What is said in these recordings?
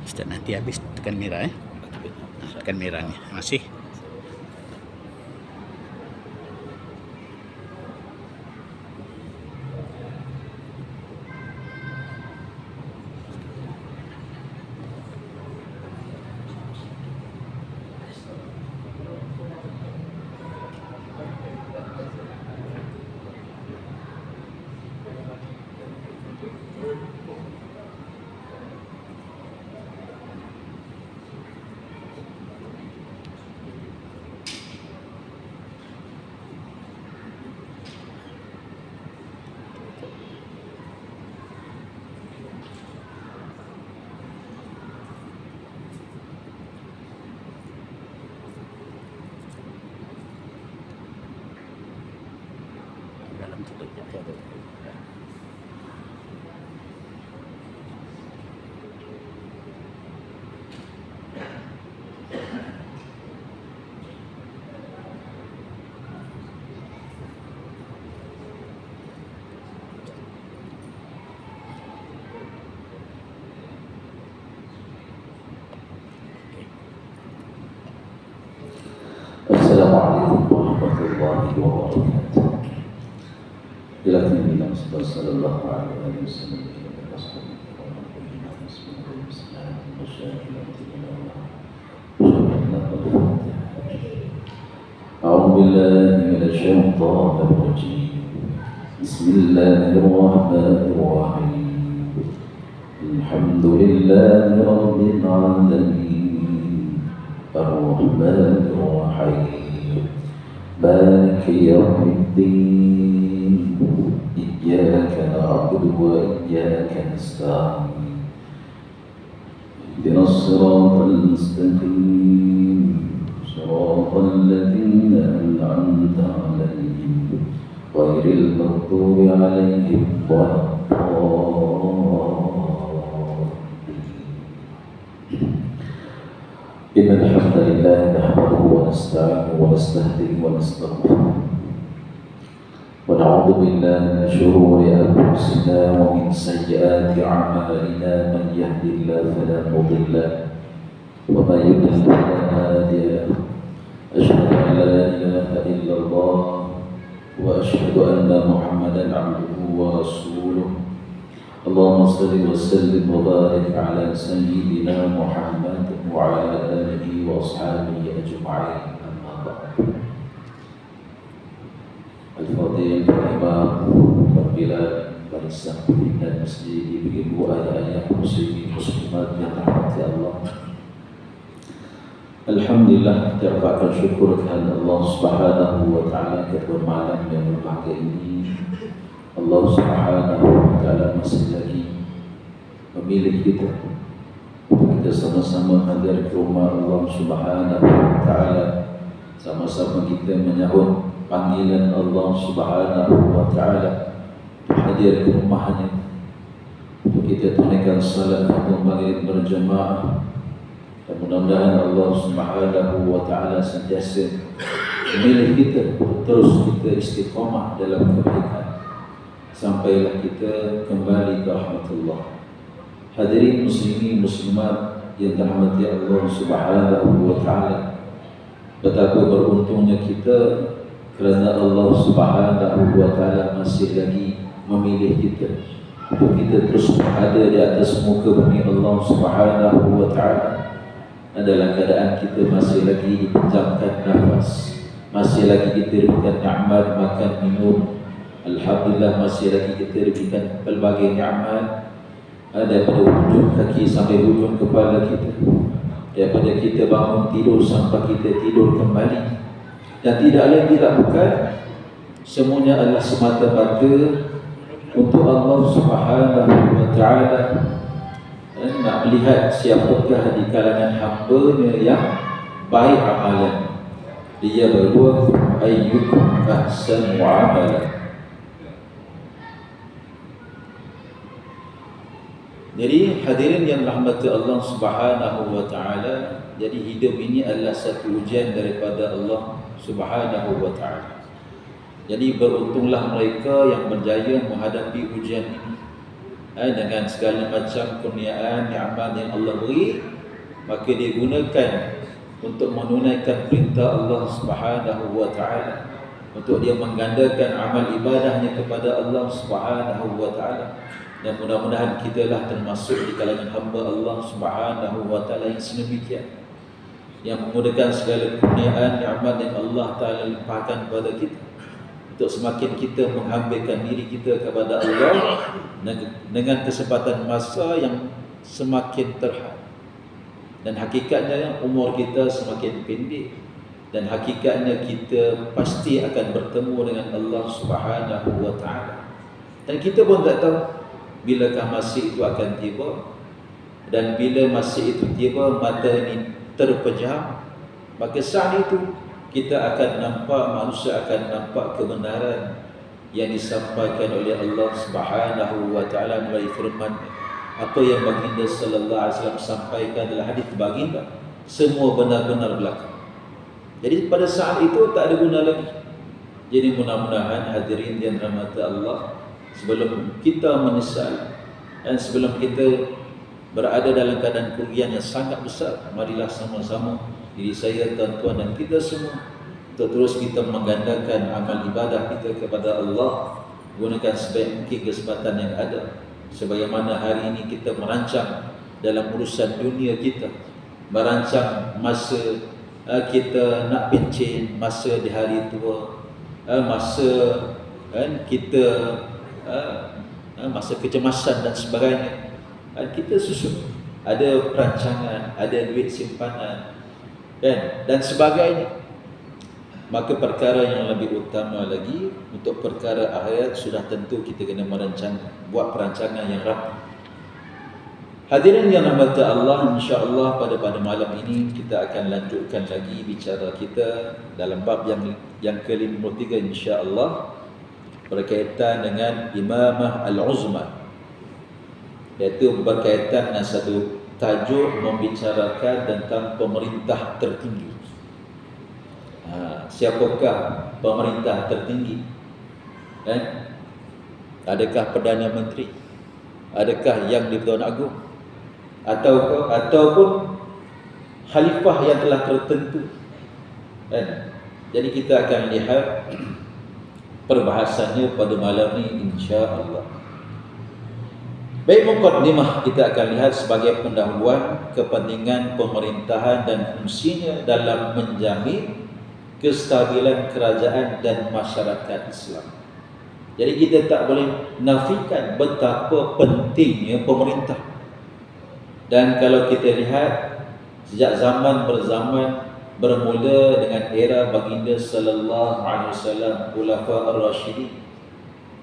Ustaz, nanti habis tekan merah tekan merah ni. Masih. Dalam tutup je. Assalamualaikum warahmatullahi wabarakatuh. Dilakukan sallallahu alaihi wasallam. أعوذ بالله من الشيطان الرجيم. بسم الله الرحمن الرحيم. الحمد لله رب العالمين الرحمن الرحيم مالك يوم الدين إياك نعبد وإياك نستعين اهدنا الصراط المستقيم صراط الذين أنعمت عليهم غير المغضوب عليهم ولا إن الحمد لله نحمده ونستعينه ونستهديه ونستغفره ونعوذ بالله من شرور أنفسنا ومن سيئات أعمالنا من يهد الله فلا مضل له ومن يضلل فلا هادي له أشهد أن لا إله إلا الله وأشهد أن محمدا عبده ورسوله اللهم صل وسلم وبارك على سيدنا محمد وعلى آله وأصحابه أجمعين أما بعد. Al-Fadhil Imam Bilal Barisan Pimpinan Masjid Ibu ayah-ayah muslimin muslimat yang rahmati Allah. Alhamdulillah, kita ucapkan syukur kepada Allah Subhanahu wa taala pada malam yang berbahagia ini. Allah Subhanahu wa taala masih lagi memilih kita untuk kita sama-sama hadir ke rumah Allah Subhanahu wa taala, sama-sama kita menyahut panggilan Allah Subhanahu wa taala hadir ke rumahnya untuk kita tunaikan salat fardu maghrib berjamaah. Dan mudah-mudahan Allah Subhanahu wa taala sentiasa memilih kita untuk terus kita istiqamah dalam kebaikan sampailah kita kembali ke rahmatullah. Hadirin muslimin muslimat yang dirahmati Allah Subhanahu wa taala, betapa beruntungnya kita kerana Allah Subhanahu wa taala masih lagi memilih kita untuk kita terus berada di atas muka bumi Allah Subhanahu wa taala dalam keadaan kita masih lagi dipejamkan nafas, masih lagi kita diberikan nikmat makan minum. Alhamdulillah, masih lagi kita diberikan pelbagai nikmat daripada hujung kaki sampai hujung kepala kita, daripada kita bangun tidur sampai kita tidur kembali, dan tidak lain tidak bukan semuanya adalah semata-mata untuk Allah Subhanahu wa taala nak melihat siapakah di kalangan hamba-Nya yang baik amalan. Dia berdua ayyukum ahsanu amalan. Jadi hadirin yang rahmati Allah Subhanahu wa taala, jadi hidup ini adalah satu ujian daripada Allah Subhanahu wa taala. Jadi beruntunglah mereka yang berjaya menghadapi ujian ini. dengan segala macam kurniaan, nikmat yang Allah beri, maka dia gunakan untuk menunaikan perintah Allah Subhanahu wa taala, untuk dia menggandakan amal ibadahnya kepada Allah Subhanahu wa taala. Dan mudah-mudahan kita lah termasuk di kalangan hamba Allah Subhanahu wa taala yang sedemikian, yang memudahkan segala kurniaan nikmat yang Allah taala limpahkan kepada kita, untuk semakin kita menghambakan diri kita kepada Allah dengan kesempatan masa yang semakin terhad. Dan hakikatnya umur kita semakin pendek, dan hakikatnya kita pasti akan bertemu dengan Allah Subhanahu wa taala. Dan kita pun tak tahu bilakah masa itu akan tiba, dan bila masa itu tiba mata ini terpejam, maka saat itu kita akan nampak, manusia akan nampak kebenaran yang disampaikan oleh Allah Subhanahu wa taala melalui firman, apa yang baginda sallallahu alaihi wasallam sampaikan dalam hadis baginda, semua benar-benar berlaku. Jadi pada saat itu tak ada guna lagi. Jadi mudah-mudahan hadirin yang dirahmati Allah, sebelum kita menyesal dan sebelum kita berada dalam keadaan kerugian yang sangat besar, marilah sama-sama, diri saya, tuan-tuan dan kita semua, untuk terus kita menggandakan amal ibadah kita kepada Allah, gunakan sebaik mungkin kesempatan yang ada. Sebagaimana hari ini kita merancang dalam urusan dunia kita, merancang masa kita nak pencen, masa di hari tua, masa kita masa kecemasan dan sebagainya, kita susun, ada perancangan, ada duit simpanan dan sebagainya. Maka perkara yang lebih utama lagi, untuk perkara akhirat sudah tentu kita kena merancang, buat perancangan yang rapi. Hadirin yang dirahmati Allah, insya-Allah pada malam ini kita akan lanjutkan lagi bicara kita dalam bab yang ke-53 insya-Allah, berkaitan dengan Imamah Al-Uzma, iaitu berkaitan dengan satu tajuk membicarakan tentang pemerintah tertinggi. Siapakah pemerintah tertinggi? Adakah Perdana Menteri? Adakah Yang di-Pertuan Agong? Ataupun khalifah yang telah tertentu? Jadi kita akan lihat perbahasannya pada malam ini insya-Allah. Baik, muqaddimah kita akan lihat sebagai pendahuluan kepentingan pemerintahan dan fungsinya dalam menjamin kestabilan kerajaan dan masyarakat Islam. Jadi kita tak boleh nafikan betapa pentingnya pemerintah. Dan kalau kita lihat sejak zaman berzaman, bermula dengan era baginda sallallahu alaihi wasallam, Khulafa ar-Rasyidin,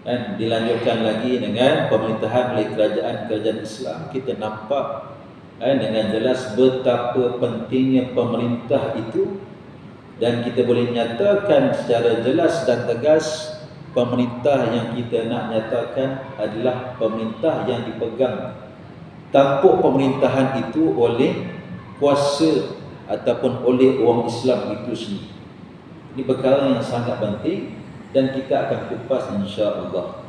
dan dilanjutkan lagi dengan pemerintahan oleh kerajaan Islam, kita nampak dengan jelas betapa pentingnya pemerintah itu. Dan kita boleh nyatakan secara jelas dan tegas, pemerintah yang kita nak nyatakan adalah pemerintah yang dipegang tampuk pemerintahan itu oleh kuasa ataupun oleh orang Islam itu sendiri. Ini perkara yang sangat penting dan kita akan kupas insya-Allah.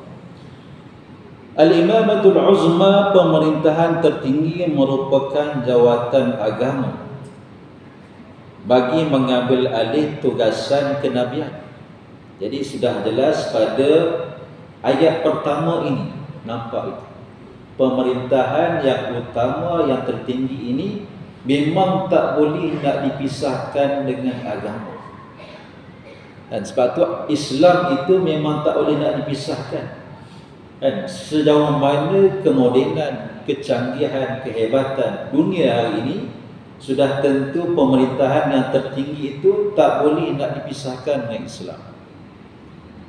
Al-Imamatul Uzma, pemerintahan tertinggi, merupakan jawatan agama bagi mengambil alih tugasan kenabian. Jadi sudah jelas pada ayat pertama ini, nampak itu. Pemerintahan yang utama, yang tertinggi ini memang tak boleh nak dipisahkan dengan agama. Dan sebab tu Islam itu memang tak boleh nak dipisahkan. Dan sejauh mana kemodenan, kecanggihan, kehebatan dunia hari ini, sudah tentu pemerintahan yang tertinggi itu tak boleh nak dipisahkan dengan Islam.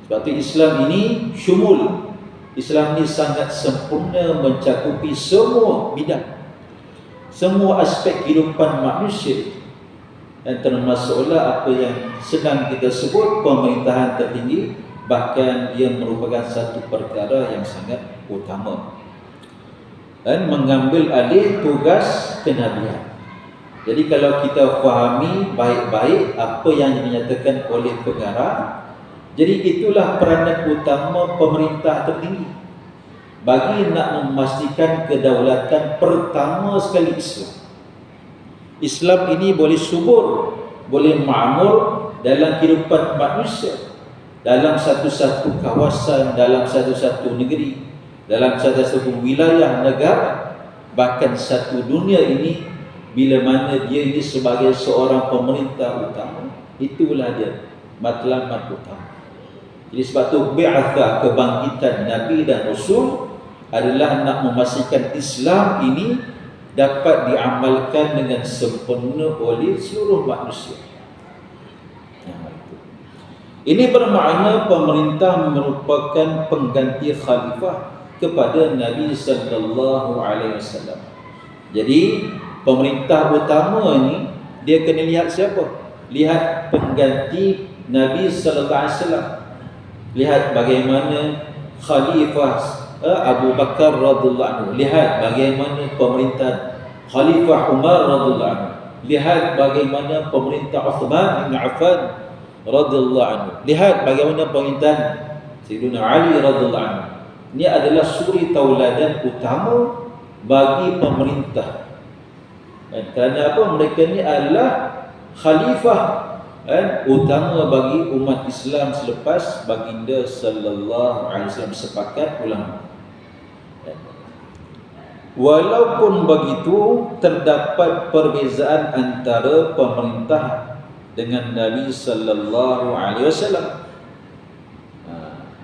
Sebab itu Islam ini syumul. Islam ini sangat sempurna, mencakupi semua bidang, semua aspek kehidupan manusia. Dan termasuklah apa yang sedang kita sebut pemerintahan tertinggi, bahkan ia merupakan satu perkara yang sangat utama. Dan mengambil alih tugas kenabian. Jadi kalau kita fahami baik-baik apa yang dinyatakan oleh pengarang, jadi itulah peranan utama pemerintah tertinggi. bagi nak memastikan kedaulatan pertama sekali Islam. Islam ini boleh subur, boleh makmur dalam kehidupan manusia, dalam satu-satu kawasan, dalam satu-satu negeri, dalam satu-satu wilayah negara, bahkan satu dunia ini, bila mana dia ini sebagai seorang pemerintah utama, itulah dia matlamat utama. Jadi sebab tu bi'athah, kebangkitan Nabi dan Rasul adalah nak memastikan Islam ini dapat diamalkan dengan sempurna oleh seluruh manusia. Ini bermakna pemerintah merupakan pengganti khalifah kepada Nabi sallallahu alaihi wasallam. Jadi pemerintah utama ni dia kena lihat siapa? Lihat pengganti Nabi sallallahu alaihi wasallam. Lihat bagaimana khalifah Abu Bakar radhiyallahu anhu, lihat bagaimana pemerintah Khalifah Umar radhiyallahu anhu, lihat bagaimana pemerintah Uthman bin Affan radhiyallahu anhu, lihat bagaimana pemerintahan Sayyidina Ali radhiyallahu anhu. Ini adalah suri tauladan utama bagi pemerintah. Kerana apa? Mereka ni adalah khalifah utama bagi umat Islam selepas baginda sallallahu alaihi wasallam, sepakat ulama. Walaupun begitu, terdapat perbezaan antara pemerintah dengan Nabi sallallahu alaihi wasallam.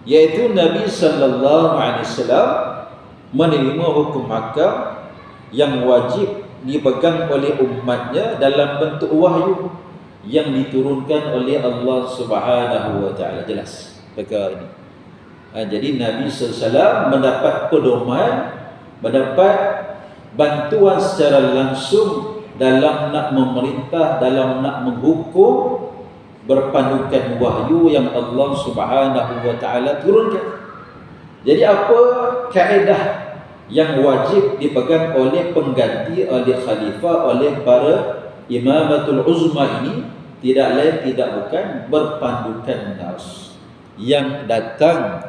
Yaitu Nabi sallallahu alaihi wasallam menerima hukum hakam yang wajib dipegang oleh umatnya dalam bentuk wahyu yang diturunkan oleh Allah Subhanahu wa taala. Jelas perkara ini. Jadi Nabi sallallahu alaihi wasallam mendapat pedoman, mendapat bantuan secara langsung dalam nak memerintah, dalam nak menghukum, berpandukan wahyu yang Allah Subhanahu wa taala turunkan. Jadi apa kaedah yang wajib dipegang oleh pengganti, oleh khalifah, oleh para imamatul uzma ini? Tidak lain tidak bukan berpandukan nas yang datang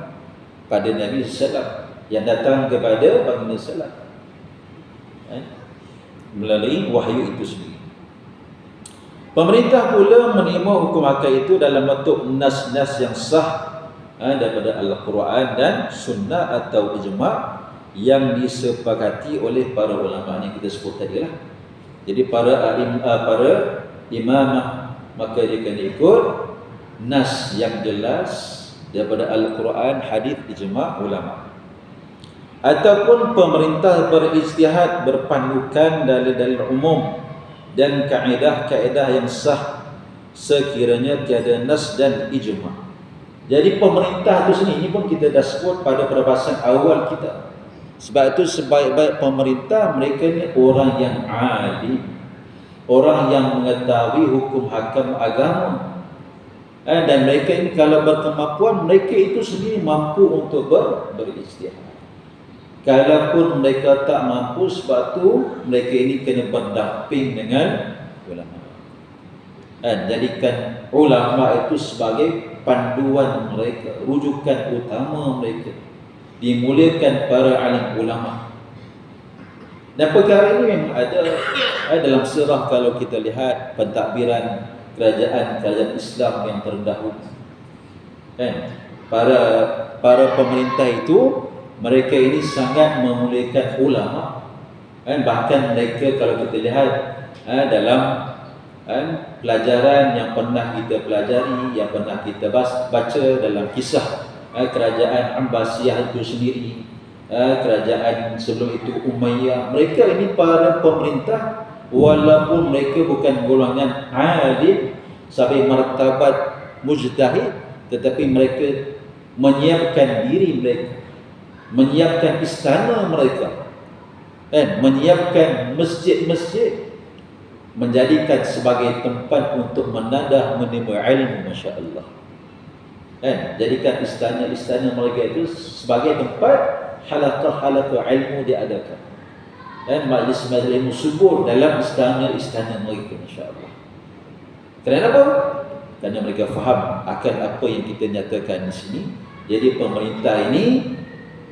pada Nabi sallallahu alaihi wasallam, yang datang kepada baginda sallallahu melalui wahyu itu sendiri. Pemerintah pula menerima hukum hakam itu dalam bentuk nas-nas yang sah daripada Al-Quran dan Sunnah atau ijma' yang disepakati oleh para ulama yang kita sebut tadi lah. Jadi para imamah maka dia kena ikut nas yang jelas daripada Al-Quran, hadis, ijma' ulama. Ataupun pemerintah berijtihad berpandukan dalil-dalil umum dan kaedah-kaedah yang sah sekiranya tiada nas dan ijma'. Jadi pemerintah itu sendiri, ini pun kita dah sebut pada perbahasan awal kita. Sebab itu sebaik-baik pemerintah, mereka ni orang yang alim, orang yang mengetahui hukum hakam agama. Dan mereka ini kalau berkemampuan, mereka itu sendiri mampu untuk berijtihad. Kalaupun mereka tak mampu, sebab tu mereka ini kena berdamping dengan ulama. Jadikan ulama itu sebagai panduan mereka, rujukan utama mereka. Dimuliakan para alim ulama. Dan perkara ini memang ada dalam sirah. Kalau kita lihat pentadbiran kerajaan Islam yang terdahulu, para pemerintah itu, mereka ini sangat memuliakan ulama. Bahkan mereka kalau kita lihat dalam pelajaran yang pernah kita pelajari, yang pernah kita baca dalam kisah kerajaan Abbasiyah itu sendiri, kerajaan sebelum itu Umayyah, mereka ini para pemerintah, walaupun mereka bukan golongan alim sampai martabat mujtahid, tetapi mereka menyiapkan diri mereka, menyiapkan istana mereka, menyiapkan masjid-masjid, menjadikan sebagai tempat untuk menadah menerima ilmu, masya-Allah. Jadikan istana-istana mereka itu sebagai tempat halaqah-halaqah ilmu diadakan. Majlis-majlis ilmu subur dalam istana-istana mereka, masya-Allah. Kenapa? Kerana mereka faham akan apa yang kita nyatakan di sini. Jadi pemerintah ini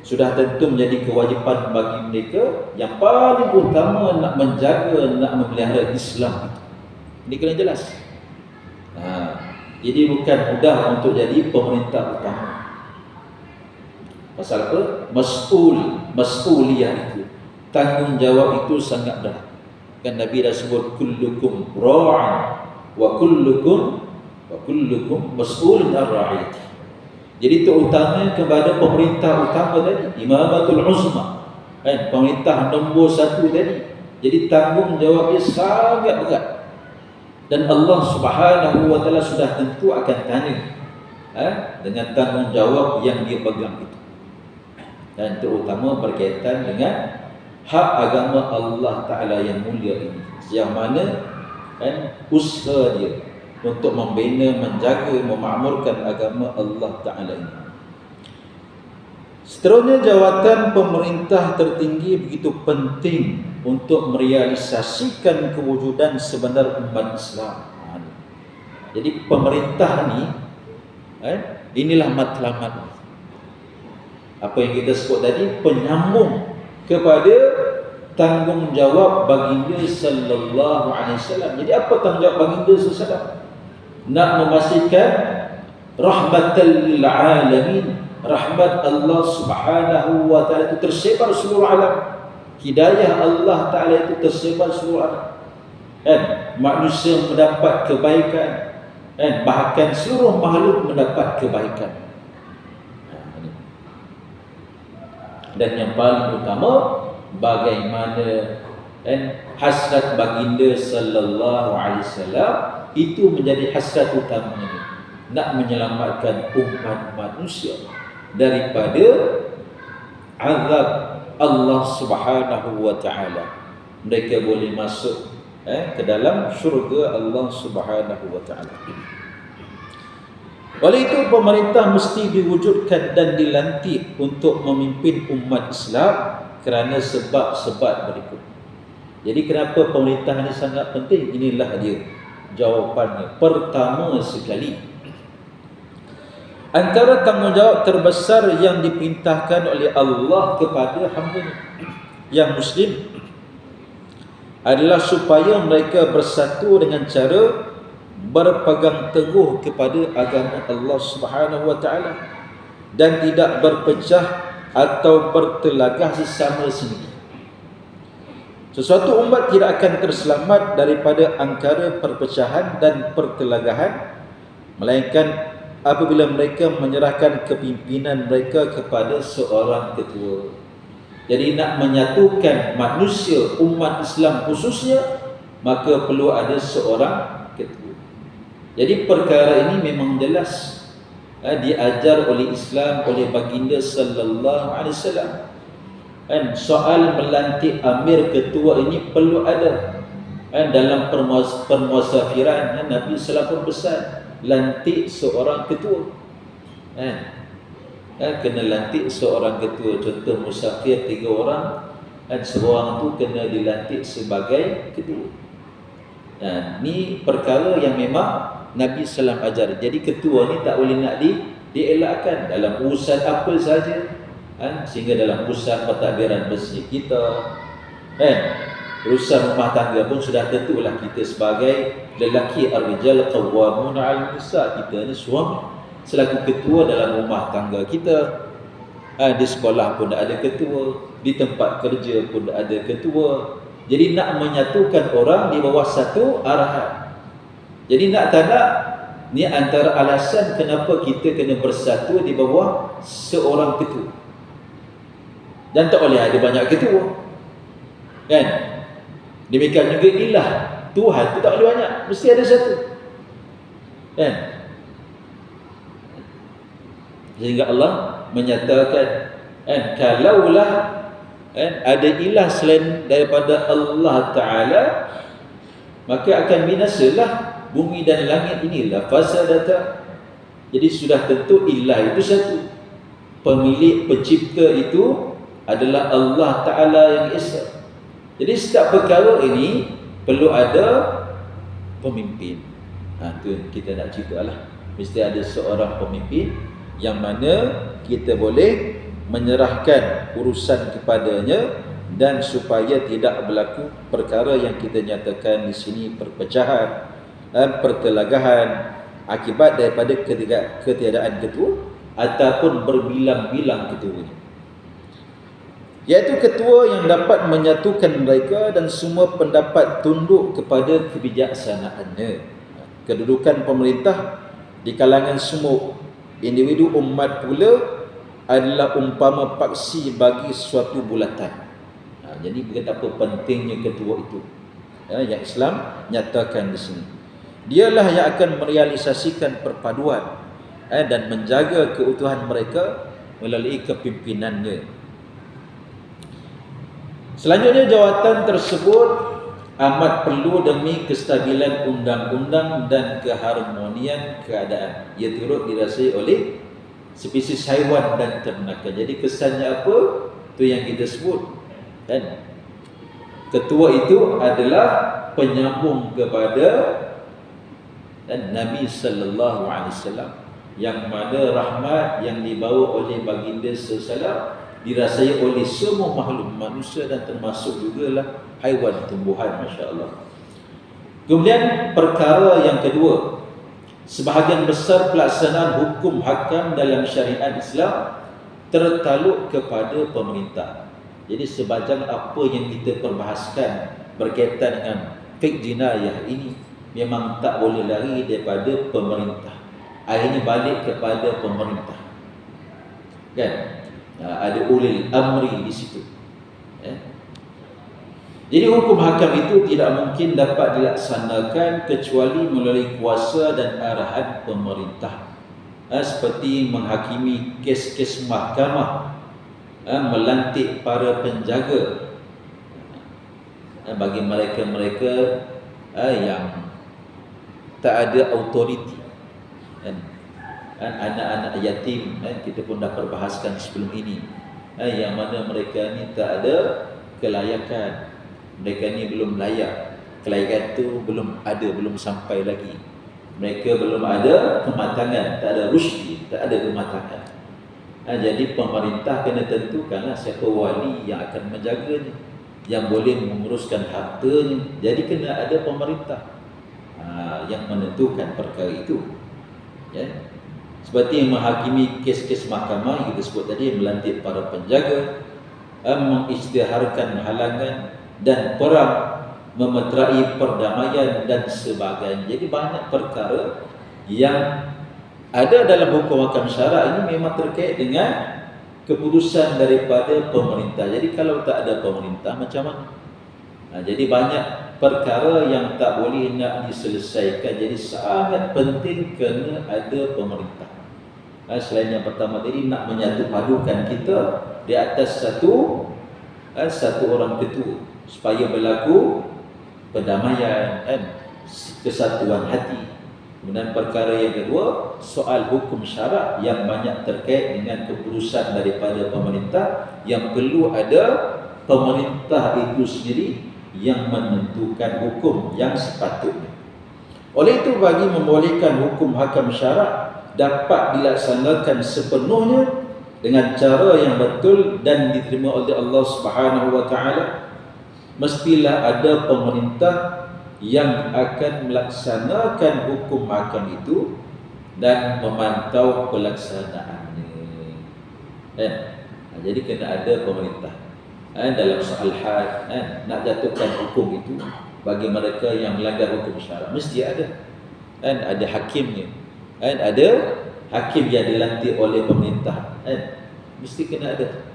sudah tentu menjadi kewajipan bagi mereka yang paling utama nak menjaga, nak memelihara Islam itu. Ini kena jelas. Jadi bukan mudah untuk jadi pemerintah utama. Pasal apa? Mas'uliyah itu, tanggungjawab itu sangat berat. Kan Nabi dah sebut kullukum ra'an wa kullukum mas'ulun ar-ra'iyati. Jadi terutama kepada pemerintah utama tadi, imamatul uzma, kan, pemerintah nombor 1 tadi. Jadi tanggungjawabnya sangat berat. Dan Allah Subhanahu wa taala sudah tentu akan tanya dengan tanggungjawab yang dia pegang itu. Dan terutama berkaitan dengan hak agama Allah Taala yang mulia ini, yang mana kan usaha dia untuk membina, menjaga, memakmurkan agama Allah Ta'ala ini. Seterusnya, jawatan pemerintah tertinggi begitu penting untuk merealisasikan kewujudan sebenar umat Islam. Jadi pemerintah ni, inilah matlamat. Apa yang kita sebut tadi, penyambung kepada tanggungjawab baginda sallallahu alaihi wasallam. Jadi apa tanggungjawab baginda sallallahu alaihi wasallam? Nak memastikan rahmatan lil alamin, rahmat Allah Subhanahu wa taala itu tersebar seluruh alam. Hidayah Allah Taala itu tersebar seluruh alam. Manusia mendapat kebaikan, bahkan seluruh makhluk mendapat kebaikan. Dan yang paling utama, bagaimana hasrat baginda sallallahu alaihi wasallam itu menjadi hasrat utamanya, nak menyelamatkan umat manusia daripada azab Allah Subhanahu wa taala. Mereka boleh masuk ke dalam syurga Allah Subhanahu wa taala. Oleh itu pemerintah mesti diwujudkan dan dilantik untuk memimpin umat Islam kerana sebab-sebab berikut. Jadi kenapa pemerintah ini sangat penting? Inilah dia jawapannya. Pertama sekali, antara tanggungjawab terbesar yang diperintahkan oleh Allah kepada hamba-Nya yang Muslim adalah supaya mereka bersatu dengan cara berpegang teguh kepada agama Allah Subhanahu wa taala dan tidak berpecah atau bertelagah sesama sendiri. Sesuatu umat tidak akan terselamat daripada angkara perpecahan dan pertelagahan melainkan apabila mereka menyerahkan kepimpinan mereka kepada seorang ketua. Jadi nak menyatukan manusia, umat Islam khususnya, maka perlu ada seorang ketua. Jadi perkara ini memang jelas diajar oleh Islam, oleh baginda sallallahu alaihi wasallam. Soal melantik amir ketua ini perlu ada. Dalam permuasafiran Nabi sallallahu pun pesan, lantik seorang ketua. Kena lantik seorang ketua. Contoh musafir 3 orang, seorang tu kena dilantik sebagai ketua. Ni perkara yang memang Nabi SAW ajar. Jadi ketua ni tak boleh nak dielakkan dalam urusan apa saja, sehingga dalam urusan pentadbiran masjid kita, urusan rumah tangga pun sudah tentulah kita sebagai lelaki, ar-rijal qawwamuna 'alan nisa, kita ni suami, selaku ketua dalam rumah tangga kita. Di sekolah pun ada ketua, di tempat kerja pun ada ketua. Jadi nak menyatukan orang di bawah satu arahan. Jadi nak tak nak, ni antara alasan kenapa kita kena bersatu di bawah seorang ketua. Dan tak boleh ada banyak ketua, kan? Demikian juga ilah Tuhan tu tak boleh banyak, mesti ada satu, kan? Sehingga Allah menyatakan, kalaulah ada ilah selain daripada Allah Ta'ala, maka akan binasalah bumi dan langit inilah fasadata. Jadi sudah tentu ilah itu satu, pemilik pencipta itu adalah Allah Ta'ala yang Esa. Jadi setiap perkara ini perlu ada pemimpin. Tu kita nak cerita lah, mesti ada seorang pemimpin yang mana kita boleh menyerahkan urusan kepadanya, dan supaya tidak berlaku perkara yang kita nyatakan di sini, perpecahan dan pertelagahan akibat daripada ketiadaan ketua ataupun berbilang-bilang ketua, iaitu ketua yang dapat menyatukan mereka dan semua pendapat tunduk kepada kebijaksanaannya. Kedudukan pemerintah di kalangan semua individu umat pula adalah umpama paksi bagi suatu bulatan. Jadi betapa pentingnya ketua itu, yang Islam nyatakan di sini. Dialah yang akan merealisasikan perpaduan dan menjaga keutuhan mereka melalui kepimpinannya. Selanjutnya, jawatan tersebut amat perlu demi kestabilan undang-undang dan keharmonian keadaan. Ia turut dirasai oleh spesies haiwan dan ternakan. Jadi kesannya apa? Itu yang kita sebut. Dan ketua itu adalah penyambung kepada Nabi sallallahu alaihi wasallam, yang mana rahmat yang dibawa oleh baginda sallallahu dirasai oleh semua makhluk manusia dan termasuk jugalah haiwan tumbuhan, masya-Allah. Kemudian perkara yang kedua, sebahagian besar pelaksanaan hukum hakam dalam syariat Islam tertaluk kepada pemerintah. Jadi sebahagian apa yang kita perbahaskan berkaitan dengan fiqh jinayah ini memang tak boleh lari daripada pemerintah. Akhirnya balik kepada pemerintah, kan? Ada ulil amri di situ. Jadi hukum hakam itu tidak mungkin dapat dilaksanakan kecuali melalui kuasa dan arahan pemerintah, seperti menghakimi kes-kes mahkamah, melantik para penjaga bagi mereka-mereka yang tak ada autoriti, anak-anak yatim, kita pun dah perbahaskan sebelum ini, yang mana mereka ni tak ada kelayakan, mereka ni belum layak, kelayakan tu belum ada, belum sampai lagi, mereka belum ada kematangan, tak ada rusydi, tak ada kematangan. Jadi pemerintah kena tentukanlah siapa wali yang akan menjaganya, yang boleh menguruskan hartanya. Jadi kena ada pemerintah yang menentukan perkara itu, ya. Seperti yang menghakimi kes-kes mahkamah yang kita sebut tadi, melantik para penjaga, mengisytiharkan halangan dan perang, memeterai perdamaian dan sebagainya. Jadi banyak perkara yang ada dalam hukum hakam syarak ini memang terkait dengan keputusan daripada pemerintah. Jadi kalau tak ada pemerintah, macam mana? Jadi banyak perkara yang tak boleh nak diselesaikan. Jadi sangat penting kena ada pemerintah. Selain yang pertama tadi, nak menyatu padukan kita di atas satu orang ketua, supaya berlaku perdamaian dan kesatuan hati. Kemudian perkara yang kedua, soal hukum syarak yang banyak terkait dengan keputusan daripada pemerintah, yang perlu ada pemerintah itu sendiri yang menentukan hukum yang sepatutnya. Oleh itu, bagi membolehkan hukum hakam syarak dapat dilaksanakan sepenuhnya dengan cara yang betul dan diterima oleh Allah Subhanahu wa taala, mestilah ada pemerintah yang akan melaksanakan hukum hakam itu dan memantau pelaksanaannya. Jadi kena ada pemerintah dalam soal had, nak jatuhkan hukum itu bagi mereka yang melanggar hukum syarak, mesti ada. Ada hakimnya, ada hakim yang dilantik oleh pemerintah, mesti kena ada.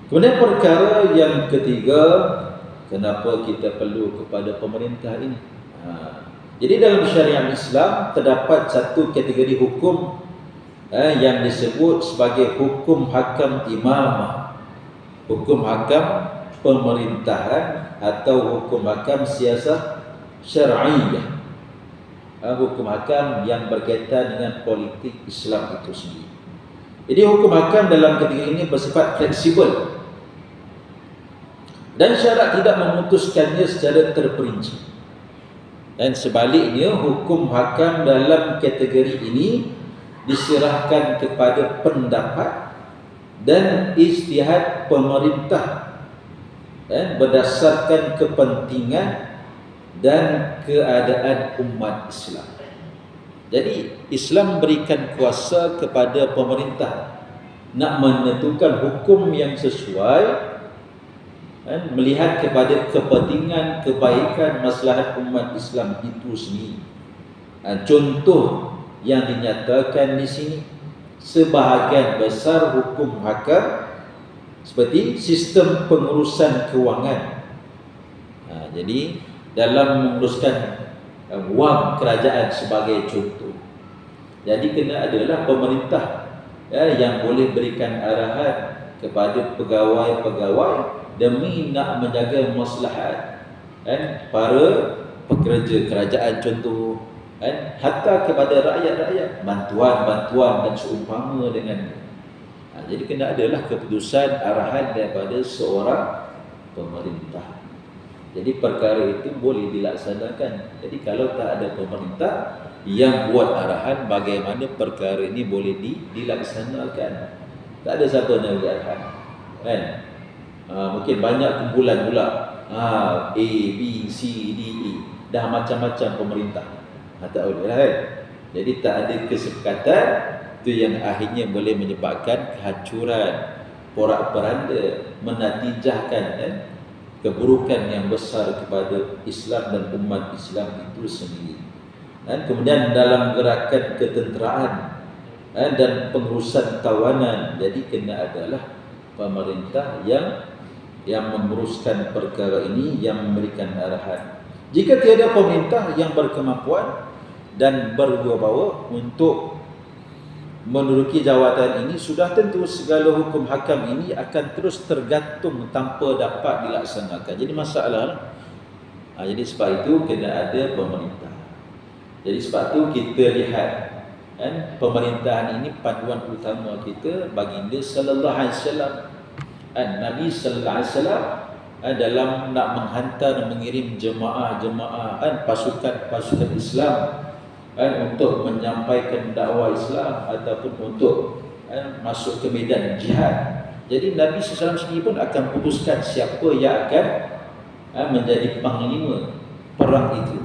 Kemudian perkara yang ketiga, kenapa kita perlu kepada pemerintah ini? Jadi dalam syariat Islam terdapat satu kategori hukum yang disebut sebagai hukum hakam imamah, hukum hakam pemerintahan atau hukum hakam siasah syar'iyah, hukum hakam yang berkaitan dengan politik Islam itu sendiri. Jadi hukum hakam dalam kategori ini bersifat fleksibel dan syarak tidak memutuskannya secara terperinci. Dan sebaliknya, hukum hakam dalam kategori ini diserahkan kepada pendapat dan ijtihad pemerintah berdasarkan kepentingan dan keadaan umat Islam. Jadi Islam berikan kuasa kepada pemerintah nak menentukan hukum yang sesuai, melihat kepada kepentingan, kebaikan, maslahat umat Islam itu sendiri. Contoh yang dinyatakan di sini, sebahagian besar hukum hakam seperti sistem pengurusan kewangan. Jadi dalam menguruskan wang kerajaan sebagai contoh, jadi kena adalah pemerintah yang boleh berikan arahan kepada pegawai-pegawai demi nak menjaga maslahat para pekerja kerajaan contoh, hatta kepada rakyat-rakyat, bantuan-bantuan dan seumpama dengan jadi kena adalah keputusan arahan daripada seorang pemerintah. Jadi perkara itu boleh dilaksanakan. Jadi kalau tak ada pemerintah yang buat arahan, bagaimana perkara ini boleh dilaksanakan? Tak ada siapa nak beri arahan, mungkin banyak kumpulan pula, A, B, C, D, E, dah macam-macam pemerintah. Tak boleh lah Jadi tak ada kesepakatan, itu yang akhirnya boleh menyebabkan kehancuran, porak-poranda, menatijahkan keburukan yang besar kepada Islam dan umat Islam itu sendiri. Kemudian dalam gerakan ketenteraan dan pengurusan tawanan, jadi kena adalah pemerintah yang menguruskan perkara ini, yang memberikan arahan. Jika tiada pemerintah yang berkemampuan dan berwibawa untuk menduduki jawatan ini, sudah tentu segala hukum hakam ini akan terus tergantung tanpa dapat dilaksanakan. Jadi masalah. Jadi sebab itu kena ada pemerintah. Jadi sebab itu kita lihat pemerintahan ini panduan utama kita, baginda sallallahu alaihi wasallam. Nabi sallallahu alaihi wasallam dalam nak menghantar, mengirim jemaah-jemaah pasukan Islam untuk menyampaikan dakwah Islam ataupun untuk masuk ke medan jihad. Jadi Nabi SAW sendiri pun akan putuskan siapa yang akan menjadi panglima perang itu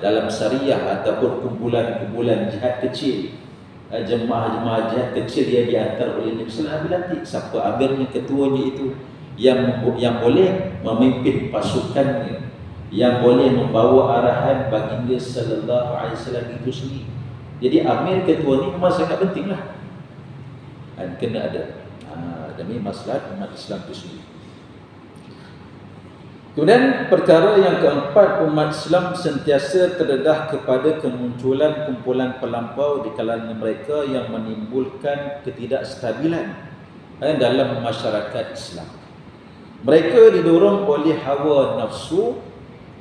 dalam syariah ataupun kumpulan-kumpulan jihad kecil, jemaah-jemaah jihad kecil yang dihantar oleh Nabi SAW. Nanti siapa amirnya, ketuanya itu yang boleh memimpin pasukannya, yang boleh membawa arahan baginda sallallahu alaihi wasallam itu sendiri. Jadi amir ketua ni memang sangat pentinglah. Kena ada demi maslahat umat Islam itu sendiri. Kemudian perkara yang keempat, umat Islam sentiasa terdedah kepada kemunculan kumpulan pelampau di kalangan mereka yang menimbulkan ketidakstabilan dalam masyarakat Islam. Mereka didorong oleh hawa nafsu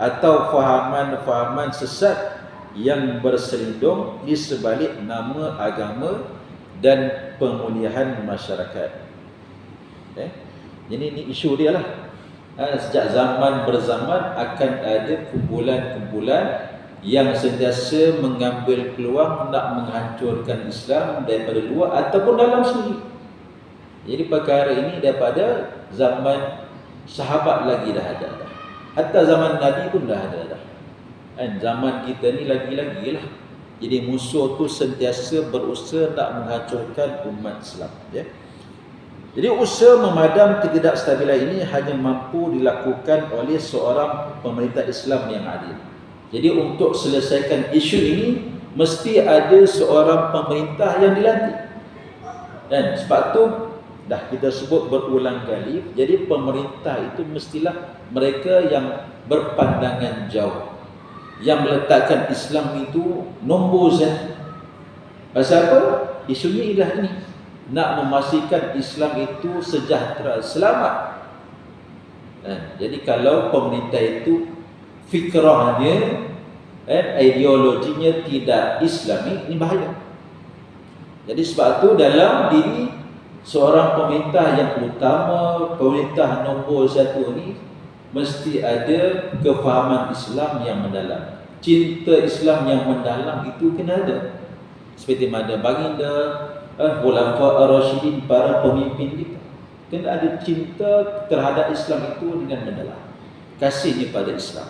atau fahaman-fahaman sesat yang berselindung di sebalik nama agama dan pemulihan masyarakat. Jadi ini isu dia lah. Sejak zaman berzaman akan ada kumpulan-kumpulan yang sentiasa mengambil peluang nak menghancurkan Islam daripada luar ataupun dalam sendiri. Jadi perkara ini daripada zaman sahabat lagi dah ada. Hatta zaman Nabi pun dah ada dah. Zaman kita ni lagi-lagi lah. Jadi musuh tu sentiasa berusaha nak menghancurkan umat Islam. Jadi usaha memadam ketidakstabilan ini hanya mampu dilakukan oleh seorang pemerintah Islam yang adil. Jadi untuk selesaikan isu ini mesti ada seorang pemerintah yang dilantik. Dan sebab tu dah kita sebut berulang kali, jadi pemerintah itu mestilah mereka yang berpandangan jauh, yang meletakkan Islam itu nombor satu. Pasal apa? Isunya ialah ini, nak memastikan Islam itu sejahtera, selamat. Jadi kalau pemerintah itu fikrahnya, ideologinya tidak Islami, ini bahaya. Jadi sebab itu dalam diri seorang pemerintah yang utama, pemerintah nombor satu ini, mesti ada kefahaman Islam yang mendalam. Cinta Islam yang mendalam itu kena ada. Seperti mana baginda, khulafa ar-rasyidin, para pemimpin kita, kena ada cinta terhadap Islam itu dengan mendalam. Kasihnya pada Islam,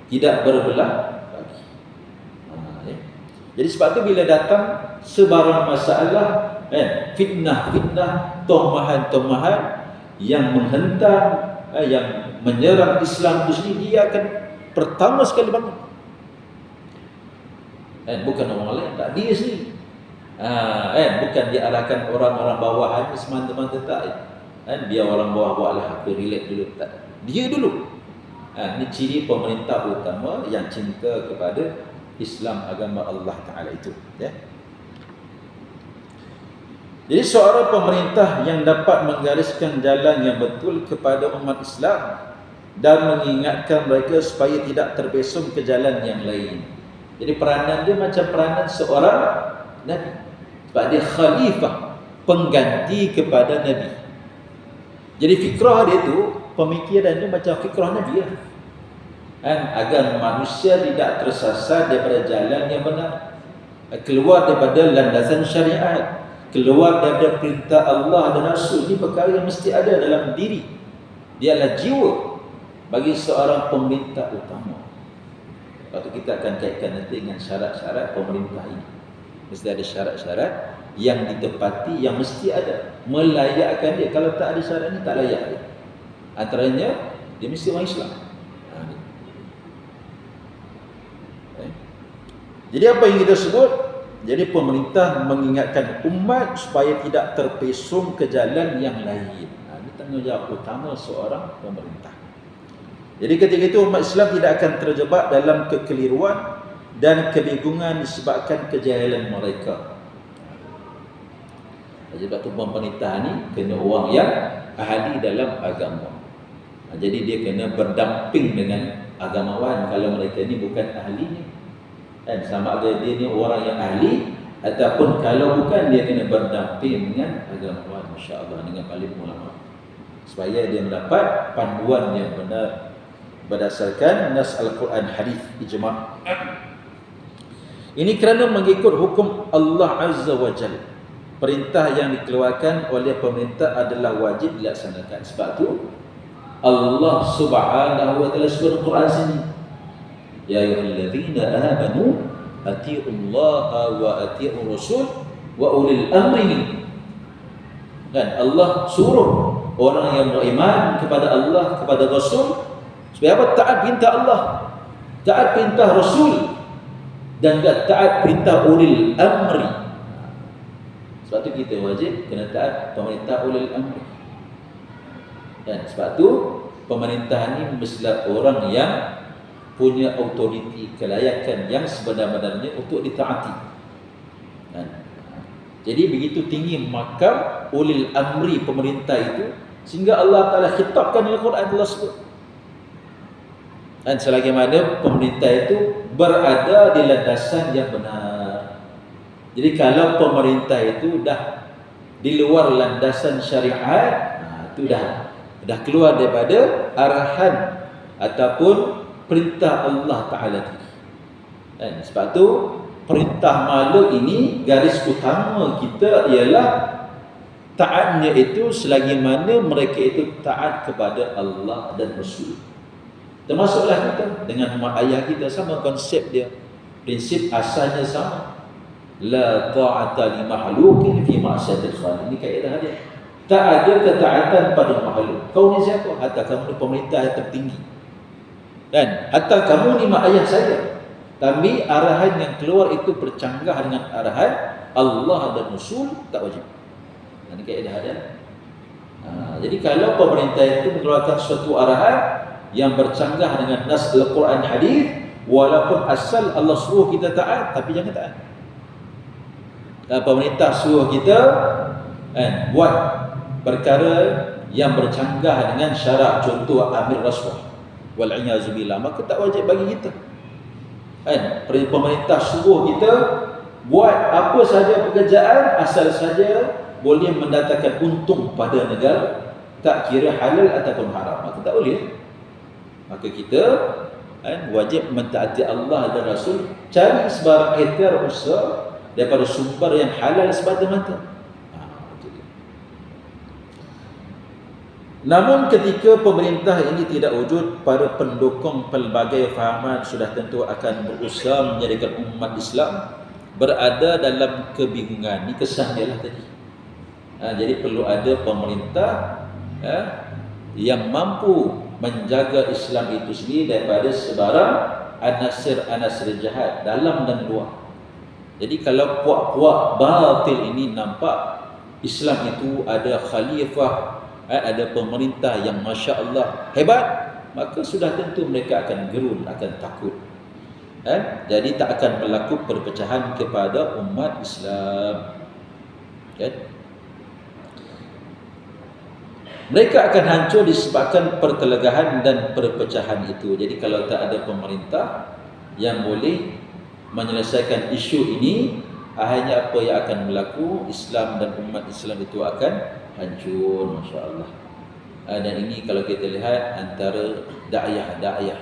tidak berbelah bagi. Ya. Jadi sebab tu bila datang sebarang masalah, fitnah-fitnah, tomahan-tomahan yang menghentam, yang menyerang Islam itu sendiri, dia akan pertama sekali bangun. Bukan orang lain, tak, dia sendiri. Bukan diarahkan orang-orang bawahan semata-mata, tak. Biar orang bawah buatlah, aku relax dulu, tak. Dia dulu. Ini ciri pemerintah utama yang cinta kepada Islam, agama Allah Ta'ala itu, ya. Jadi seorang pemerintah yang dapat menggariskan jalan yang betul kepada umat Islam dan mengingatkan mereka supaya tidak terbesong ke jalan yang lain. Jadi peranan dia macam peranan seorang Nabi, sebab dia khalifah, pengganti kepada Nabi. Jadi fikrah dia tu, pemikiran dia macam fikrah Nabi lah. Agar manusia tidak tersasar daripada jalan yang benar, keluar daripada landasan syariat, keluar daripada perintah Allah dan Rasul. Ini perkara yang mesti ada dalam diri. Dia adalah jiwa bagi seorang pemerintah utama. Lepas tu kita akan kaitkan nanti dengan syarat-syarat pemerintah ini. Mesti ada syarat-syarat yang ditepati, yang mesti ada, melayakkan dia. Kalau tak ada syarat ni, tak layak dia. Antaranya, dia mesti orang Islam. Jadi apa yang kita sebut? Jadi pemerintah mengingatkan umat supaya tidak terpesong ke jalan yang lain. Ini tanggungjawab utama seorang pemerintah. Jadi ketika itu umat Islam tidak akan terjebak dalam kekeliruan dan kebingungan disebabkan kejahilan mereka. Sebab itu pemerintah ni kena orang yang ahli dalam agama. Jadi dia kena berdamping dengan agamawan kalau mereka ni bukan ahlinya. Sama ada dia ni orang yang ahli ataupun kalau bukan, dia kena berdamping dengan agamawan, masya-Allah, dengan alim ulama, supaya dia mendapat panduan yang benar berdasarkan nas al-Quran, hadis, ijma'. Ini kerana mengikut hukum Allah Azza wa Jalla. Perintah yang dikeluarkan oleh pemerintah adalah wajib dilaksanakan. Sebab tu Allah Subhanahu wa Ta'ala sebut dalam Quran sini, ya ayyuhallazina amanu atiiullaha wa atiiur rasul wa ulil amri minkum. Dan Allah suruh orang yang beriman kepada Allah, kepada Rasul, supaya apa? Taat perintah Allah, taat perintah Rasul, dan taat perintah ulil amri. Sebab tu kita wajib kena taat pemerintah ulil amri. Dan sebab tu pemerintah ni mestilah orang yang punya autoriti, kelayakan yang sebenar-benarnya untuk ditaati. Jadi begitu tinggi makam ulil amri pemerintah itu, sehingga Allah Ta'ala khitabkan dalam Quran, Allah sebut. Dan selagi mana pemerintah itu berada di landasan yang benar. Jadi kalau pemerintah itu dah di luar landasan syariat, itu dah keluar daripada arahan ataupun perintah Allah Ta'ala tadi. Dan sebab tu perintah makhluk ini, garis utama kita ialah taatnya itu selagi mana mereka itu taat kepada Allah dan Rasul. Termasuklah kita dengan mak ayah kita, sama konsep dia, prinsip asalnya sama. La ta'ata li makhluqin fi ma'siyatil khaliq. Ini kaedah dia. Tak ada ketaatan pada makhluk. Kau ni siapa? Hatta kamu ni pemerintah yang tertinggi. Dan hatta kamu ni mak ayah saya. Tapi arahan yang keluar itu bercanggah dengan arahan Allah dan Rasul, tak wajib. Ini kaedah dia. Jadi kalau pemerintah itu mengeluarkan suatu arahan yang bercanggah dengan nas Al-Quran, hadis, walaupun asal Allah suruh kita taat, tapi jangan taat. Pemerintah suruh kita buat perkara yang bercanggah dengan syarak, contoh amir rasuah, wal'iyazubillah, maka tak wajib bagi kita. Pemerintah suruh kita buat apa saja pekerjaan asal saja boleh mendatangkan untung pada negara, tak kira halal ataupun haram, maka tak boleh. Maka kita wajib mentaati Allah dan Rasul, cari sebarang ikhtiar usaha daripada sumber yang halal semata-mata. Namun ketika pemerintah ini tidak wujud, para pendukung pelbagai fahaman sudah tentu akan berusaha menjadikan umat Islam berada dalam kebingungan. Ini kesan dia lah tadi. Jadi perlu ada pemerintah yang mampu menjaga Islam itu sendiri daripada sebarang anasir-anasir jahat dalam dan luar. Jadi kalau puak-puak batil ini nampak Islam itu ada khalifah, ada pemerintah yang Masya Allah hebat, maka sudah tentu mereka akan gerun, akan takut. Jadi tak akan berlaku perpecahan kepada umat Islam. Mereka akan hancur disebabkan pertelegahan dan perpecahan itu. Jadi kalau tak ada pemerintah yang boleh menyelesaikan isu ini, akhirnya apa yang akan berlaku? Islam dan umat Islam itu akan hancur, Masya Allah. Dan ini kalau kita lihat antara da'iyah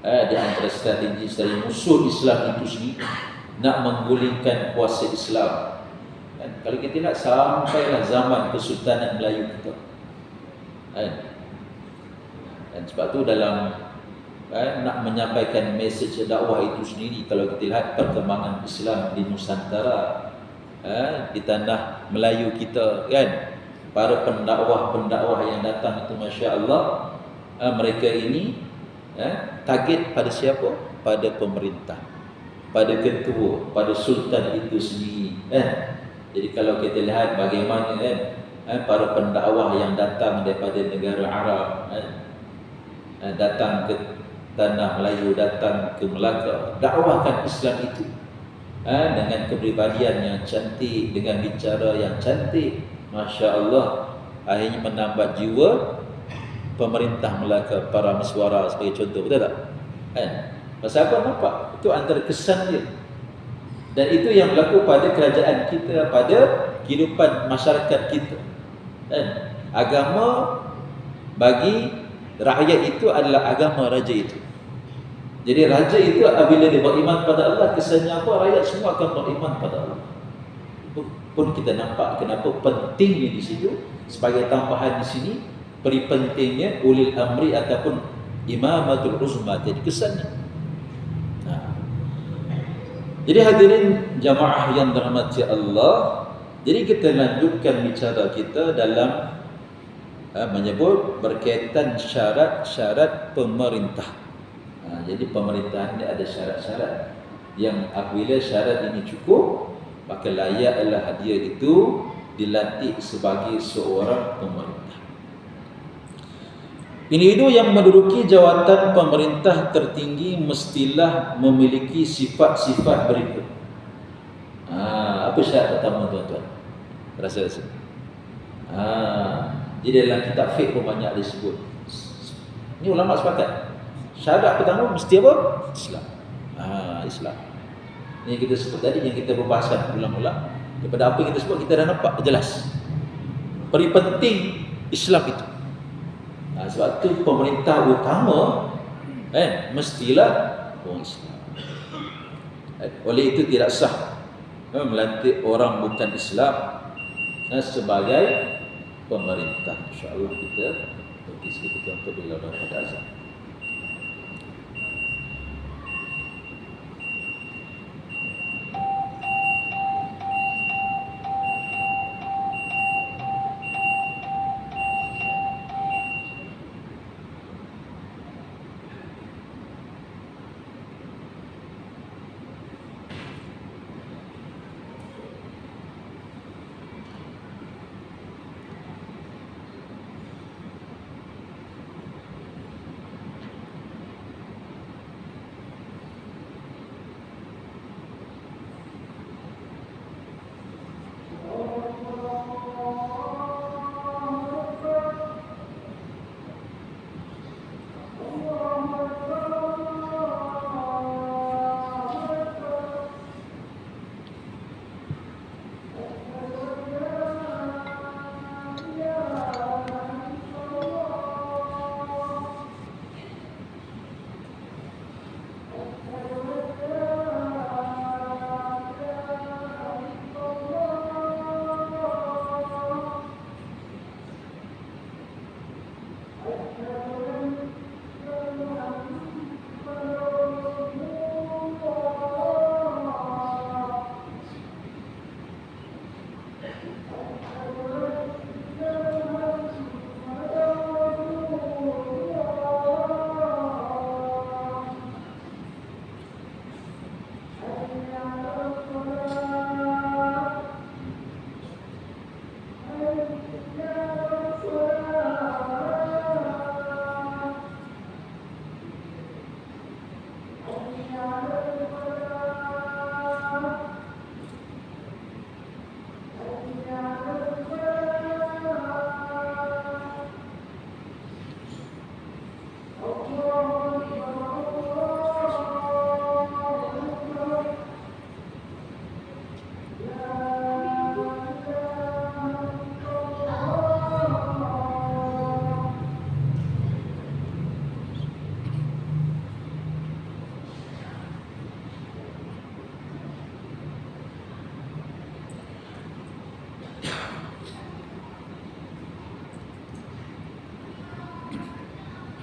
di antara strategi musuh Islam itu sendiri nak menggulingkan kuasa Islam. Kalau kita lihat sampailah zaman Kesultanan Melayu kita. Dan sebab tu dalam nak menyampaikan mesej dakwah itu sendiri, kalau kita lihat perkembangan Islam di Nusantara, di tanah Melayu kita kan, para pendakwah yang datang itu Masya Allah, mereka ini target pada siapa? Pada pemerintah, pada ketua, pada sultan itu sendiri. Jadi kalau kita lihat bagaimana para pendakwah yang datang daripada negara Arab, datang ke tanah Melayu, datang ke Melaka, dakwahkan Islam itu dengan kepribadian yang cantik, dengan bicara yang cantik, Masya Allah, akhirnya menambah jiwa pemerintah Melaka, para miswara sebagai contoh, betul tak? Pasal apa? Nampak? Itu antara kesan dia. Dan itu yang berlaku pada kerajaan kita, pada kehidupan masyarakat kita. Agama bagi rakyat itu adalah agama raja itu. Jadi raja itu apabila dia beriman pada Allah, kesannya apa? Rakyat semua akan beriman pada Allah. Pun kita nampak kenapa pentingnya di situ. Sebagai tambahan di sini, peri pentingnya ulil amri ataupun imamatul uzma. Jadi kesannya. Jadi hadirin jamaah yang dirahmati Allah, jadi kita lanjutkan bicara kita dalam menyebut berkaitan syarat-syarat pemerintah. Jadi pemerintahan ini ada syarat-syarat yang apabila syarat ini cukup, maka layaklah dia itu dilantik sebagai seorang pemerintah. Individu yang menduduki jawatan pemerintah tertinggi mestilah memiliki sifat-sifat berikut. Apa syarat pertama, tuan-tuan? Rasa-rasa. Jadi dalam kitab fiqh pun banyak disebut. Ini ulama sepakat. Syarat pertama mesti apa? Islam. Islam. Ini kita sebut tadi, yang kita berbahaskan ulang-ulang. Daripada apa yang kita sebut, kita dah nampak jelas. Peri penting Islam itu. Sebab tu pemerintah utama mestilah orang Islam. Oleh itu tidak sah melantik orang bukan Islam sebagai pemerintah. InsyaAllah kita bagi sedikit untuk dilakukan pada azan.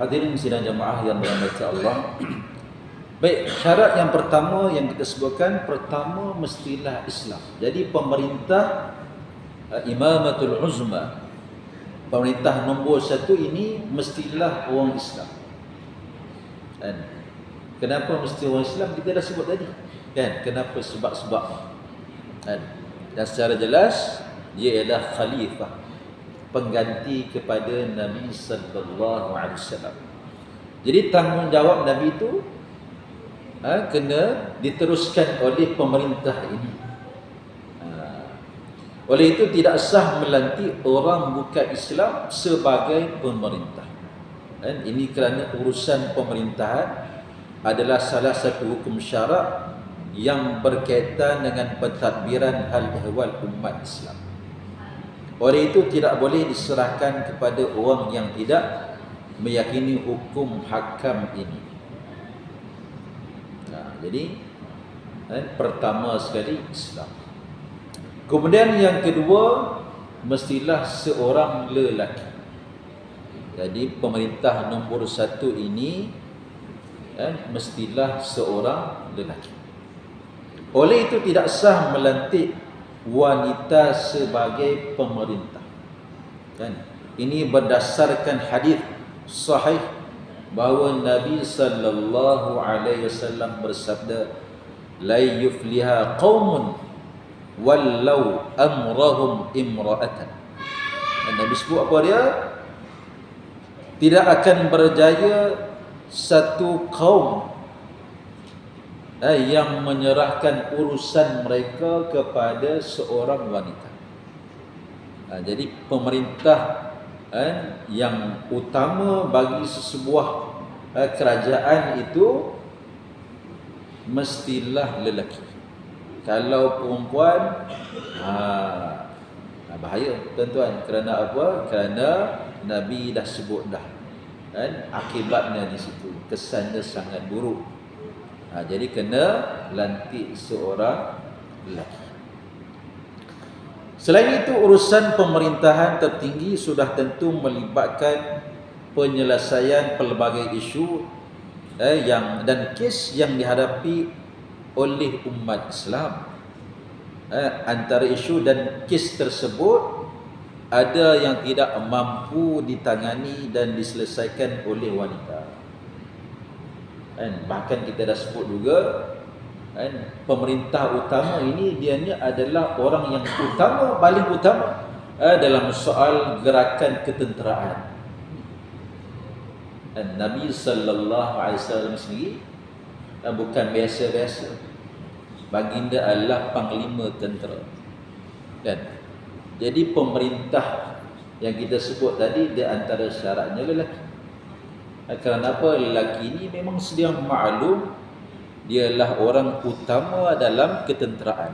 Hadirin sidang jamaah yang dirahmati Allah. Baik, syarat yang pertama yang kita sebutkan, pertama mestilah Islam. Jadi pemerintah imamatul uzma, pemerintah nombor satu ini mestilah orang Islam. Kan? Kenapa mesti orang Islam? Kita dah sebut tadi. Kan? Kenapa sebab-sebab? Kan? Dan secara jelas dia adalah khalifah, pengganti kepada Nabi sallallahu alaihi wasallam. Jadi tanggungjawab Nabi itu kena diteruskan oleh pemerintah ini. Oleh itu tidak sah melantik orang bukan Islam sebagai pemerintah. Dan ini kerana urusan pemerintahan adalah salah satu hukum syarak yang berkaitan dengan pentadbiran hal ehwal umat Islam. Oleh itu tidak boleh diserahkan kepada orang yang tidak meyakini hukum hakam ini. Jadi pertama sekali Islam. Kemudian yang kedua, mestilah seorang lelaki. Jadi pemerintah nombor satu ini mestilah seorang lelaki. Oleh itu tidak sah melantik wanita sebagai pemerintah. Kan? Ini berdasarkan hadis sahih bahawa Nabi sallallahu alaihi wasallam bersabda, la yufliha qaumun wallau amrahum imra'atan. Dan Nabi sebut apa dia? Tidak akan berjaya satu kaum yang menyerahkan urusan mereka kepada seorang wanita. Jadi pemerintah yang utama bagi sesebuah kerajaan itu mestilah lelaki. Kalau perempuan bahaya tuan-tuan. Kerana apa? Kerana Nabi dah sebut dah, akibatnya di situ, kesannya sangat buruk. Jadi kena lantik seorang lelaki. Selain itu, urusan pemerintahan tertinggi sudah tentu melibatkan penyelesaian pelbagai isu dan kes yang dihadapi oleh umat Islam. Antara isu dan kes tersebut ada yang tidak mampu ditangani dan diselesaikan oleh wanita. Bahkan kita dah sebut juga, pemerintah utama ini dianya adalah orang yang utama, paling utama dalam soal gerakan ketenteraan. Nabi sallallahu alaihi wasallam sendiri bukan biasa-biasa. Baginda adalah panglima tentera. Jadi pemerintah yang kita sebut tadi, di antara syaratnya lelaki. Kerana apa? Lelaki ini memang sedia maklum, dia ialah orang utama dalam ketenteraan,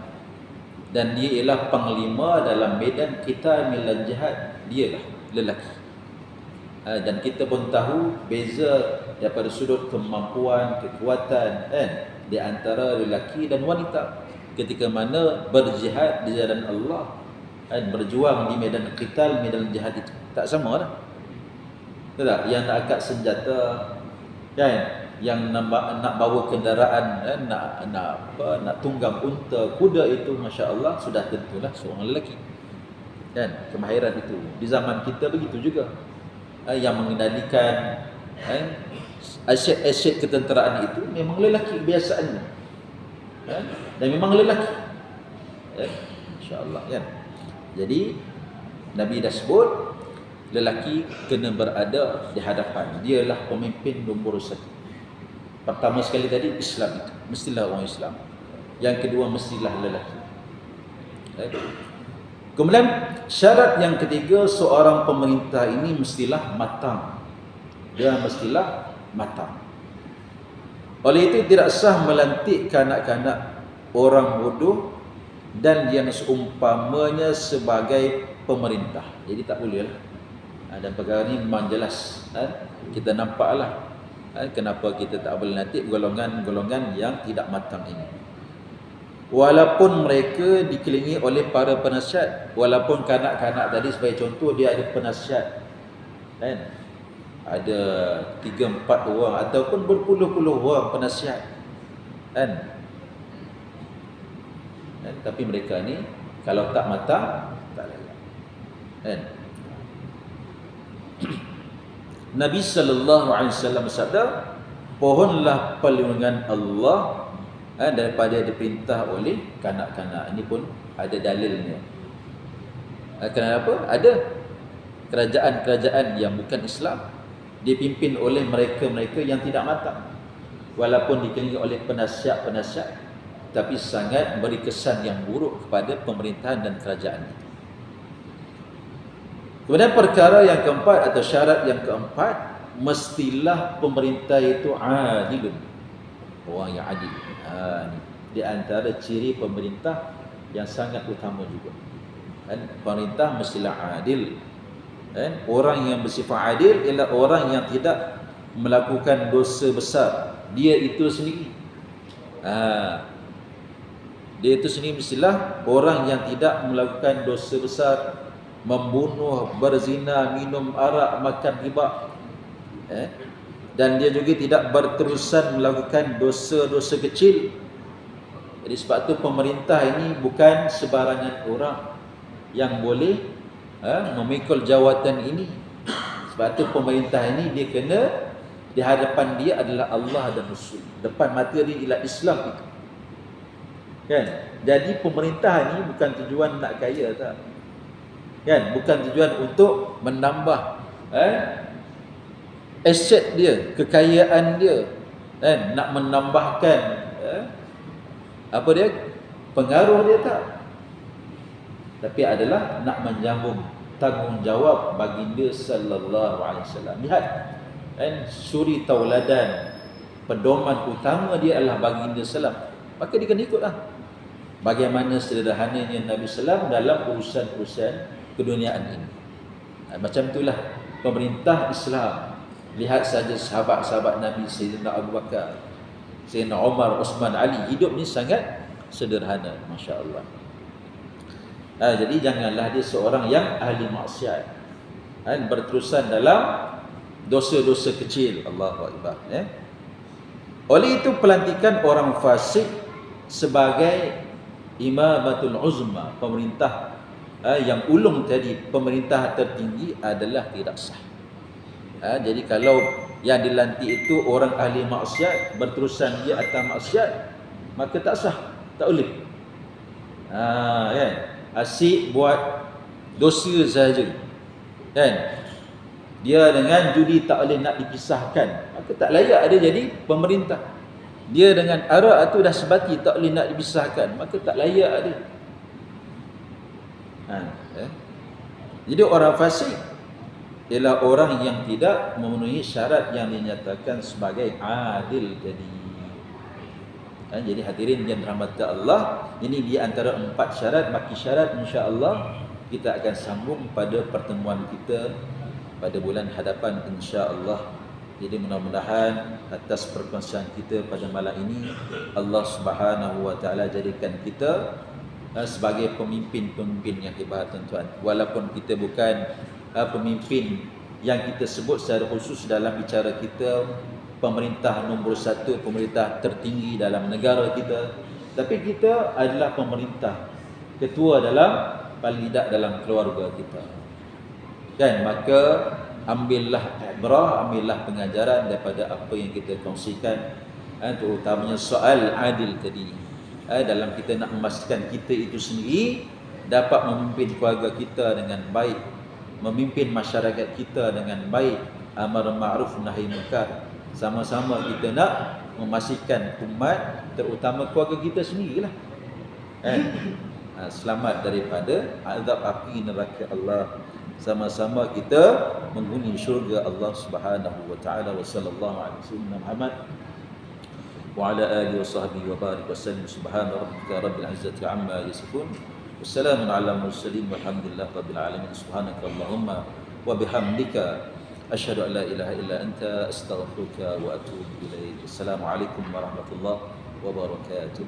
dan dia ialah panglima dalam medan kita medan jihad. Dia lah lelaki. Dan kita pun tahu beza daripada sudut kemampuan, kekuatan di antara lelaki dan wanita ketika mana berjihad di jalan Allah, berjuang di medan qital, medan jihad itu tak sama lah. Tak? Yang nak angkat senjata, yang nak bawa kenderaan, nak tunggang unta, kuda, itu masya-Allah sudah tentulah seorang lelaki. Kemahiran itu di zaman kita begitu juga. Yang mengendalikan aset-aset ketenteraan itu memang lelaki kebiasaannya, dan memang lelaki, insya-Allah. Jadi Nabi dah sebut lelaki kena berada di hadapan. Dialah pemimpin nombor satu. Pertama sekali tadi Islam itu mestilah orang Islam. Yang kedua mestilah lelaki. Kemudian syarat yang ketiga, seorang pemerintah ini mestilah matang. Dia mestilah matang. Oleh itu tidak sah melantik kanak-kanak orang bodoh dan yang seumpamanya sebagai pemerintah. Jadi tak boleh lah. Dan perkara ini memang jelas. Kita nampaklah kenapa kita tak boleh lantik golongan-golongan yang tidak matang ini. Walaupun mereka dikelilingi oleh para penasihat, walaupun kanak-kanak tadi sebagai contoh dia ada penasihat, ada 3-4 orang ataupun berpuluh-puluh orang penasihat, kan? Tapi mereka ni kalau tak matang tak layak, kan? Nabi sallallahu alaihi wasallam bersabda, pohonlah perlindungan Allah daripada diperintah oleh kanak-kanak. Ini pun ada dalilnya. Kenapa? Ada kerajaan-kerajaan yang bukan Islam dipimpin oleh mereka-mereka yang tidak matang, walaupun dikelilingi oleh penasihat-penasihat, tapi sangat beri kesan yang buruk kepada pemerintahan dan kerajaan itu. Kemudian perkara yang keempat atau syarat yang keempat, mestilah pemerintah itu adilun, orang yang adil. Di antara ciri pemerintah yang sangat utama juga, kan? Pemerintah mestilah adil, kan? Orang yang bersifat adil ialah orang yang tidak melakukan dosa besar dia itu sendiri. Dia itu sendiri mestilah orang yang tidak melakukan dosa besar, membunuh, berzina, minum arak, makan riba, dan dia juga tidak berterusan melakukan dosa-dosa kecil. Jadi sebab tu pemerintah ini bukan sebarangan orang yang boleh memikul jawatan ini. Sebab tu pemerintah ini dia kena, di hadapan dia adalah Allah dan Rasul, depan mata dia ialah Islam itu, kan? Jadi pemerintah ini bukan tujuan nak kaya, tak, kan? Bukan tujuan untuk menambah aset dia, kekayaan dia, kan? Nak menambahkan apa dia, pengaruh dia, tak. Tapi adalah nak menjanggung tanggungjawab baginda sallallahu alaihi wasallam. Lihat, kan, suri tauladan, pedoman utama dia adalah baginda sallam. Maka dia kena ikutlah bagaimana sederhananya Nabi sallam dalam urusan-urusan keduniaan ini. Macam itulah pemerintah Islam. Lihat saja sahabat-sahabat Nabi, Sayyidina Abu Bakar, Sayyidina Umar, Uthman, Ali, hidup ni sangat sederhana, masya-Allah. Jadi janganlah dia seorang yang ahli maksiat, berterusan dalam dosa-dosa kecil. Allahu Akbar. Oleh itu pelantikan orang fasik sebagai imamatul uzma, pemerintah yang ulung tadi, pemerintah tertinggi, adalah tidak sah. Jadi kalau yang dilantik itu orang ahli maksiat, berterusan dia atas maksiat, maka tak sah, tak boleh. Kan? Asyik buat dosa saja, kan? Dia dengan judi tak boleh nak dipisahkan, maka tak layak dia jadi pemerintah. Dia dengan arak itu dah sebati, tak boleh nak dipisahkan, maka tak layak dia. Jadi orang fasik ialah orang yang tidak memenuhi syarat yang dinyatakan sebagai adil tadi. Jadi hadirin yang dirahmati Allah, ini di antara 4 syarat. Baki syarat insya-Allah kita akan sambung pada pertemuan kita pada bulan hadapan insya-Allah. Jadi mudah-mudahan atas perkongsian kita pada malam ini, Allah Subhanahu wa taala jadikan kita sebagai pemimpin-pemimpin yang hebat, tuan-tuan. Walaupun kita bukan pemimpin yang kita sebut secara khusus dalam bicara kita, pemerintah nombor 1, pemerintah tertinggi dalam negara kita, tapi kita adalah pemerintah, ketua dalam, paling tidak dalam keluarga kita, kan? Maka ambillah ibrah, ambillah pengajaran daripada apa yang kita kongsikan, terutamanya soal adil tadi, dalam kita nak memastikan kita itu sendiri dapat memimpin keluarga kita dengan baik, memimpin masyarakat kita dengan baik, amar ma'ruf nahi munkar. Sama-sama kita nak memastikan umat, terutama keluarga kita sendirilah, selamat daripada azab api neraka Allah. Sama-sama kita menghuni syurga Allah Subhanahu wa taala. Wa sallallahu alaihi wasallam Muhammad wa ala alihi wa sahbihi wa barik wa sallim. Subhana rabbika rabbil izzati amma yasifun. Wassalamun ala mursalin walhamdulillahi rabbil alamin. Subhanaka Allahumma wa bihamdika asyhadu an la ilaha illa anta astaghfiruka wa atubu ilaik. Assalamualaikum warahmatullahi wabarakatuh.